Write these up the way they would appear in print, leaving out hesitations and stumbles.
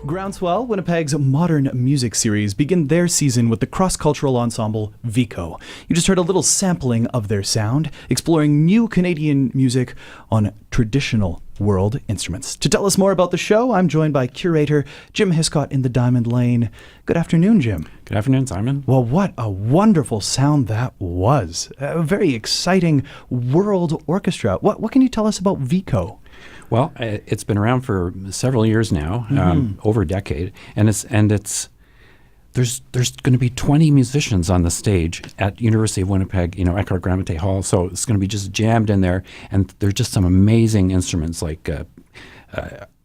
GroundSwell, Winnipeg's modern music series, begin their season with the cross-cultural ensemble Vico. You just heard a little sampling of their sound, exploring new Canadian music on traditional world instruments. To tell us more about the show, I'm joined by Curator Jim Hiscott in the Diamond Lane. Good afternoon, Jim. Good afternoon, Simon. Well, what a wonderful sound that was. A very exciting world orchestra. What can you tell us about Vico? Well, it's been around for several years now, over a decade, and there's going to be 20 musicians on the stage at University of Winnipeg, Eckhart Grammaté Hall. So it's going to be just jammed in there, and there's just some amazing instruments like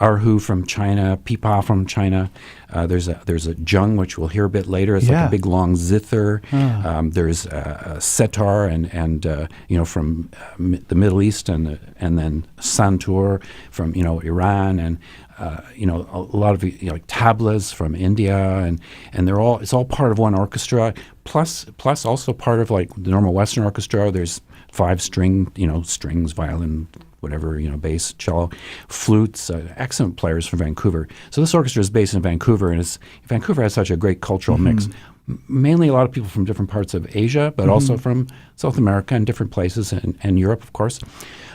erhu from China, PIPA from China. There's a jung, which we'll hear a bit later. It's like a big long zither. There's a setar and from the Middle East, and then santur from Iran, and a lot of like tablas from India, and it's all part of one orchestra. Plus also part of like the normal Western orchestra. There's 5 string, strings, violin, whatever, bass, cello, flutes, excellent players from Vancouver. So this orchestra is based in Vancouver, and Vancouver has such a great cultural mix. Mainly a lot of people from different parts of Asia, but also from South America and different places, and Europe, of course.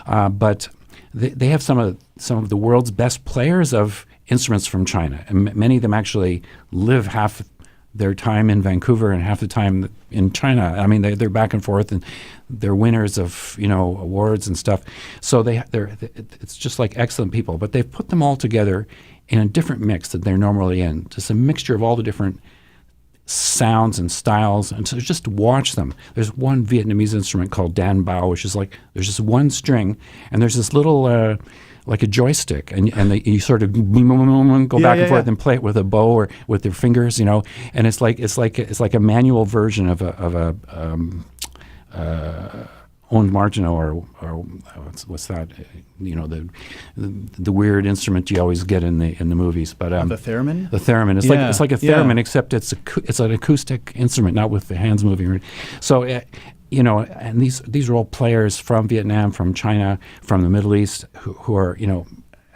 But they have some of the world's best players of instruments from China, and many of them actually live half their time in Vancouver and half the time in China. I mean, they're back and forth, and they're winners of awards and stuff. So it's just like excellent people, but they've put them all together in a different mix that they're normally in. Just a mixture of all the different sounds and styles, and so just watch them. There's one Vietnamese instrument called dan bao, which is like there's just one string, and there's this little like a joystick, and you sort of go back and forth and play it with a bow or with your fingers, and it's like a manual version of a onde marginal or what's that? The weird instrument you always get in the movies. But the theremin. The theremin. It's like a theremin, except it's an acoustic instrument, not with the hands moving. So. And these are all players from Vietnam, from China, from the Middle East, who are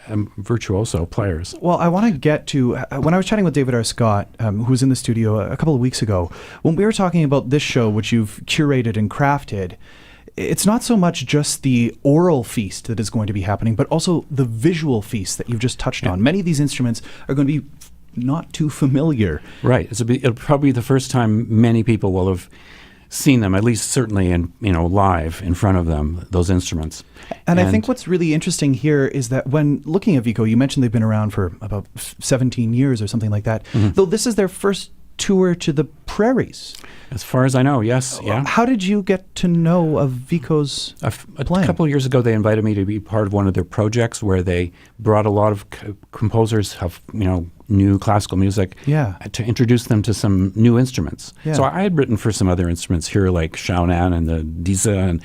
virtuoso players. Well, I want to get to when I was chatting with David R. Scott, who was in the studio a couple of weeks ago, when we were talking about this show, which you've curated and crafted. It's not so much just the oral feast that is going to be happening, but also the visual feast that you've just touched on. Many of these instruments are going to be not too familiar. Right. It'll probably be the first time many people will have seen them, at least certainly in live in front of them, those instruments. And I think what's really interesting here is that when looking at Vico, you mentioned they've been around for about 17 years or something like that, though this is their first tour to the prairies. As far as I know, yes. Yeah. How did you get to know of Vico's playing? A couple of years ago, they invited me to be part of one of their projects where they brought a lot of composers of new classical music to introduce them to some new instruments. Yeah. So I had written for some other instruments here, like Xiaonan and the Diza, and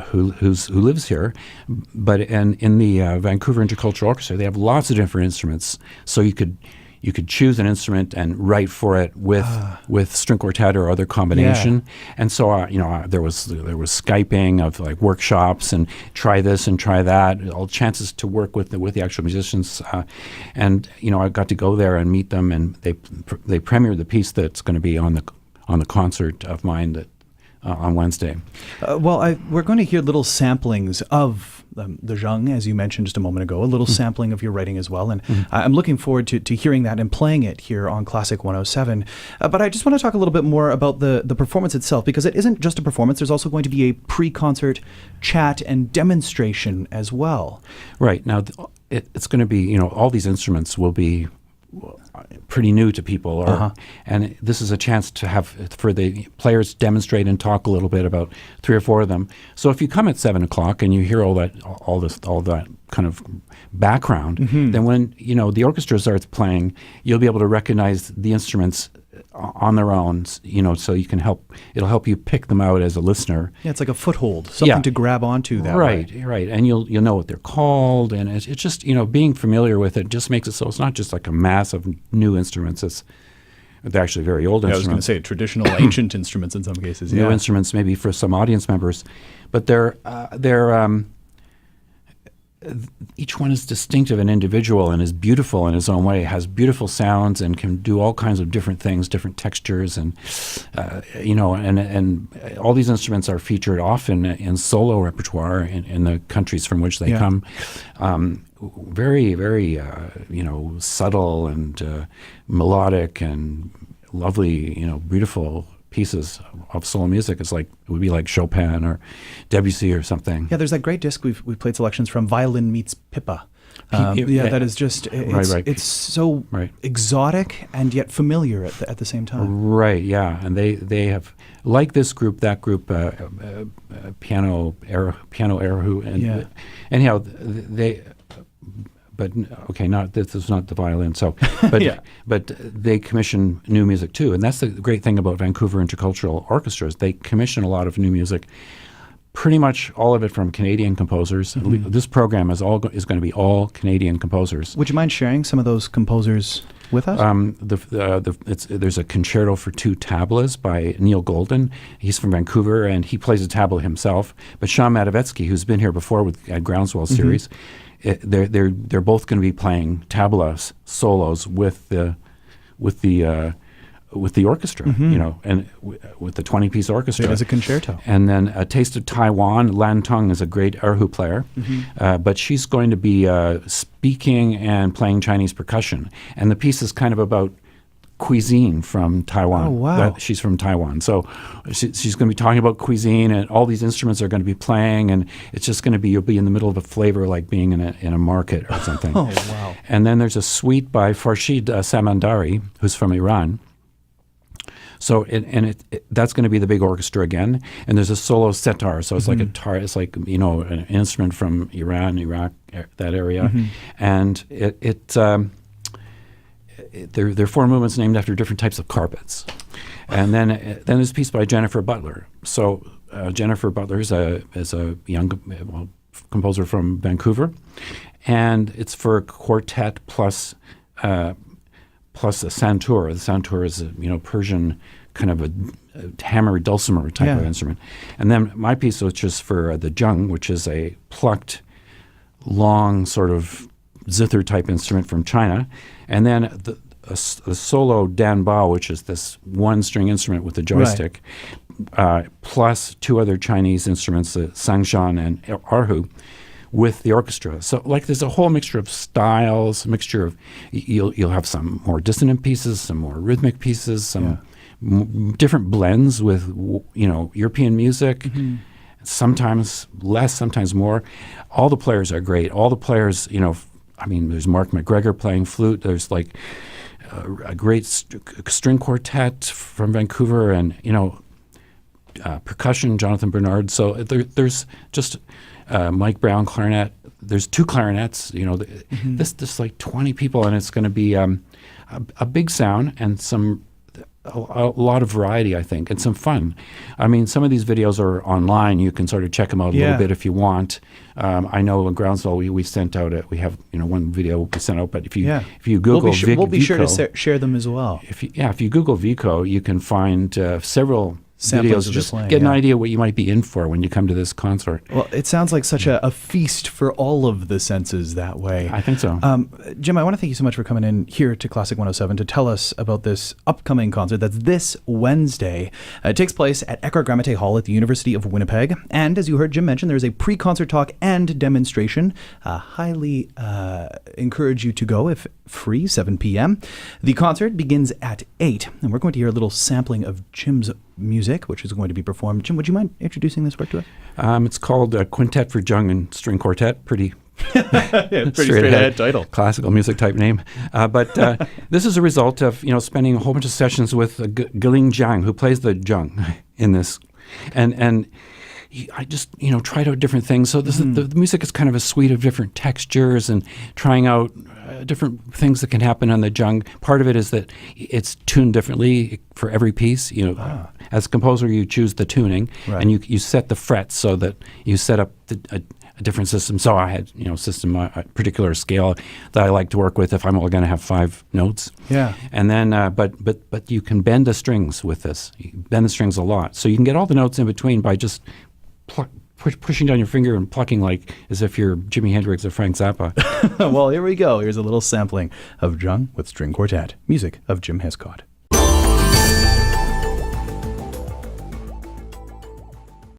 who lives here. But in the Vancouver Inter-Cultural Orchestra, they have lots of different instruments. So you could choose an instrument and write for it with string quartet or other combination. Yeah. And so there was Skyping of like workshops and try this and try that, all chances to work with the actual musicians. And I got to go there and meet them, and they premiered the piece that's going to be on the concert of mine that on Wednesday. We're going to hear little samplings of the zhang, as you mentioned just a moment ago, a little sampling of your writing as well. And I'm looking forward to hearing that and playing it here on Classic 107. But I just want to talk a little bit more about the performance itself, because it isn't just a performance. There's also going to be a pre-concert chat and demonstration as well. Right. Now, it's going to be, all these instruments will be pretty new to people, and this is a chance for the players to demonstrate and talk a little bit about 3 or 4 of them. So if you come at 7 o'clock and you hear all that kind of background, then when the orchestra starts playing, you'll be able to recognize the instruments on their own, so you can it'll help you pick them out as a listener. Yeah, it's like a foothold, something to grab onto that way. Right. And you'll know what they're called, and it's just, being familiar with it just makes it so it's not just like a mass of new instruments. They're actually very old instruments. I was going to say traditional ancient instruments in some cases. New instruments maybe for some audience members, but they're each one is distinctive and individual and is beautiful in its own way, has beautiful sounds and can do all kinds of different things, different textures, and and all these instruments are featured often in solo repertoire in the countries from which they come. Very, very, subtle and melodic and lovely, beautiful pieces of solo music. It would be like Chopin or Debussy or something. Yeah, there's that great disc we've played selections from, Violin Meets PIPA. That is just, it's so exotic and yet familiar at the same time. Right, yeah. And they have, like this group, that group, Piano Erhu, and anyhow, they... But this is not the violin. So, but they commission new music too, and that's the great thing about Vancouver Intercultural Orchestra. They commission a lot of new music, pretty much all of it from Canadian composers. This program is going to be all Canadian composers. Would you mind sharing some of those composers with us? There's a concerto for two tablas by Neil Golden. He's from Vancouver and he plays a tabla himself. But Sean Matavetsky, who's been here before with GroundSwell series. They're both going to be playing tabla solos with the orchestra, and with the 20-piece orchestra. It is a concerto. And then A Taste of Taiwan. Lan Tong is a great erhu player, but she's going to be speaking and playing Chinese percussion. And the piece is kind of about cuisine from Taiwan. Oh, wow. She's from Taiwan. So she's going to be talking about cuisine, and all these instruments are going to be playing, and it's just going to be, you'll be in the middle of a flavor like being in a market or something. Oh, wow. And then there's a suite by Farshid Samandari, who's from Iran. So that's going to be the big orchestra again, and there's a solo setar. So it's like a tar. It's like an instrument from Iran, Iraq, that area, and they're four movements named after different types of carpets. And then there's a piece by Jennifer Butler. So Jennifer Butler is a young composer from Vancouver, and it's for a quartet plus a santur. The santur is a Persian kind of a hammer dulcimer type of instrument. And then my piece, which is for the jung, which is a plucked, long sort of zither type instrument from China, and then a solo danbao, which is this one string instrument with a joystick, plus two other Chinese instruments, the sangshan and erhu, with the orchestra. So there's a whole mixture of styles, mixture of you'll have some more dissonant pieces, some more rhythmic pieces, some different blends with European music. Sometimes less, sometimes more. All the players are great. All the players, there's Mark McGregor playing flute. There's a great string quartet from Vancouver, and percussion, Jonathan Bernard. So there's just Mike Brown clarinet. There's two clarinets. This 20 people, and it's going to be a big sound and a lot of variety, I think, and some fun. Some of these videos are online. You can sort of check them out a little bit if you want. I know in GroundSwell we sent out we have one video we sent out, but if you Google we'll be sure to share them as well. If you Google Vico, you can find several samplings videos, just get an idea what you might be in for when you come to this concert. Well, it sounds like such a feast for all of the senses that way. I think so. Jim, I want to thank you so much for coming in here to Classic 107 to tell us about this upcoming concert that's this Wednesday. It takes place at Eckhart Gramate Hall at the University of Winnipeg. And as you heard Jim mention, there's a pre-concert talk and demonstration. Highly encourage you to go if free, 7 p.m. The concert begins at 8, and we're going to hear a little sampling of Jim's music, which is going to be performed. Jim, would you mind introducing this work to us? It's called Quintet for Jung and String Quartet. Pretty straight ahead title. Classical music type name. But this is a result of spending a whole bunch of sessions with Galing Jiang, who plays the jung in this, and I just tried out different things. So this is, the music is kind of a suite of different textures and trying out different things that can happen on the jung. Part of it is that it's tuned differently for every piece. As a composer, you choose the tuning, and you set the frets so that you set up a different system. So I had a particular scale that I like to work with if I'm only going to have 5 notes. Yeah. And then but you can bend the strings with this. You bend the strings a lot, so you can get all the notes in between by just pushing down your finger and plucking like as if you're Jimi Hendrix or Frank Zappa. Well, here we go. Here's a little sampling of Zhang with String Quartet, music of Jim Hiscott.